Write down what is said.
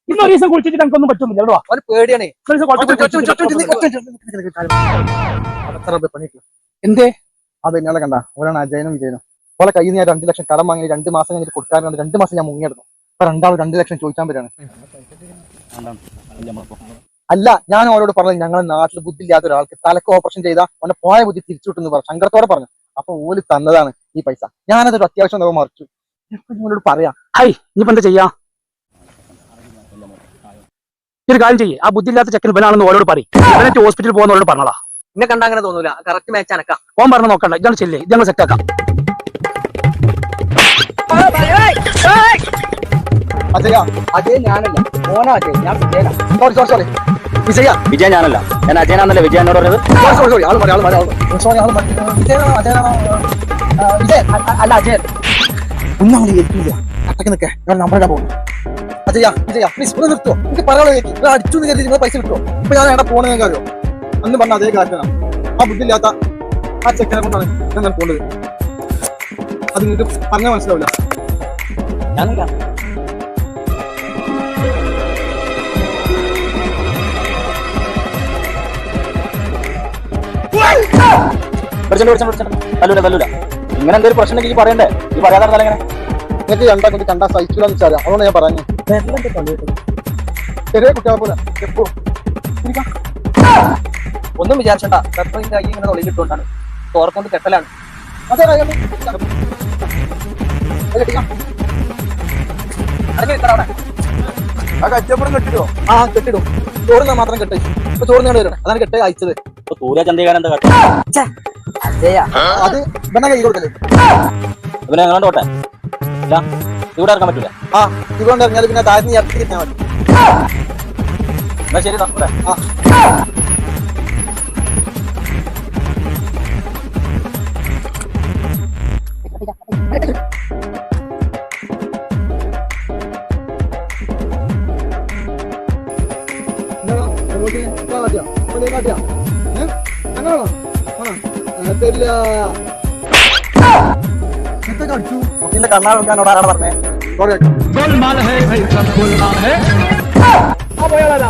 ഇന്നൊരു ദിവസം കുളിച്ചിട്ട് ഞങ്ങൾക്കൊന്നും പറ്റുന്നില്ല. പേടിയാണ്. എന്തേ? അത് ഇന്നലെ കണ്ട ഓരാണ് അജയനും വിജയനും. ഓലെ കയ്യിൽ നിന്ന് ഞാൻ 2 ലക്ഷം കടം വാങ്ങി 2 മാസം കഴിഞ്ഞിട്ട് കൊടുക്കാറുണ്ട്. 2 മാസം ഞാൻ മുങ്ങിയെടുക്കും. അപ്പൊ രണ്ടാളും 2 ലക്ഷം ചോദിക്കാൻ വരാണ്. അല്ല, ഞാൻ അവരോട് പറഞ്ഞു ഞങ്ങളുടെ നാട്ടിൽ ബുദ്ധിയില്ലാത്ത ഒരാൾക്ക് തലക്ക് ഓപ്പറേഷൻ ചെയ്താൽ അവനെ പോയ ബുദ്ധി തിരിച്ചു കിട്ടുന്നു പറഞ്ഞു. സങ്കടത്തോടെ പറഞ്ഞു. അപ്പൊ ഓല് തന്നതാണ് ഈ പൈസ. ഞാനതൊരു അത്യാവശ്യം നോക്കാൻ മറിച്ചു. നിങ്ങളോട് പറയാം. ഇനിയിപ്പോ എന്താ ചെയ്യാ? ഒരു കാര്യം ചെയ്യേ, ആ ബുദ്ധിയില്ലാത്ത ചെക്കൻ ഇവനാണെന്ന് ഓരോട് പറയും. ഇവനെ ഹോസ്പിറ്റലിൽ പോകുന്നവരോട് പറഞ്ഞോളാ. എന്നെ കണ്ട അങ്ങനെ തോന്നൂല. കറക്റ്റ് മാച്ച് അനക്കാം. ഓൻ പറഞ്ഞു നോക്കണ്ട, ഇതാണ് ചെല്ലേ, ഇതാണ് സെറ്റാക്കാം. അജയ അജയ് ഞാനല്ല, ഓനാ അജയ്, ഞാൻ വിജയനാ. സോറി വിജയ ഞാനല്ല, ഞാൻ അജയനാന്നല്ലേ വിജയ എന്നോട് പറഞ്ഞത്. അല്ല അജയൻ ഒന്നും അങ്ങനെ കേൾക്കില്ല. അട്ടക്ക് നിൽക്കേ, ഞാൻ നമ്മളുടെ പോകുന്നു. അജയ പ്ലീസ് ഒന്ന് നിർത്തുവോ? എനിക്ക് പറയാനുള്ള അടിച്ചു കരുതി നിങ്ങൾ പൈസ കിട്ടുമോ? ഇപ്പൊ ഞാൻ എവിടെ പോകണമെന്ന് നിങ്ങൾക്ക് അറിയോ? അന്ന് പറഞ്ഞ അതേ കാര്യമാണ്. ആ ബുദ്ധിയില്ലാത്ത ആ ചെക്കനെ കൊണ്ടാണ് ഞാൻ പോകേണ്ടത്. അത് നിങ്ങൾക്ക് പറഞ്ഞാൽ മനസ്സിലാവില്ല. തല്ലൂല ഇങ്ങനെ എന്തൊരു പ്രശ്നം എനിക്ക് പറയണ്ടേ? ഈ പറയാതെ എങ്ങനെ നിങ്ങൾക്ക് രണ്ടാൾക്ക് കണ്ടാ സഹിക്കില്ലെന്ന് വെച്ചാൽ അതുകൊണ്ട് ഞാൻ പറഞ്ഞു. ചെറിയ കുട്ടികളെ പോലെ ഒന്നും വിചാരിച്ചണ്ട. പെട്രോളിന്റെ കൈ ഇങ്ങനെ തൊളിയിൽ ഇട്ടുകൊണ്ടാണ്. തോർക്കൊണ്ട് കെട്ടലാണ്. അതെ ആ കച്ചവടം കെട്ടിടോ? ആ കെട്ടിടും. ചോറുന്ന മാത്രം കെട്ടി. ഇപ്പൊ ചോറ് ഞാൻ വരണം. അതാണ് കെട്ടി അയച്ചത്. അത് ഇവനെ കൈ കൊടുക്കല്. ഇവനെങ്ങോട്ടെ ഇവിടെ ഇറക്കാൻ പറ്റൂല. ആ ഇതുകൊണ്ട് ഇറങ്ങിയാൽ പിന്നെ താഴ്ന്ന് ഇറക്കി കിട്ടാൻ പറ്റും. എന്നാ ശരി. ആ കണ്ണാ വെക്കാനോട് ആരാണ് പറഞ്ഞേ? പോയാളാ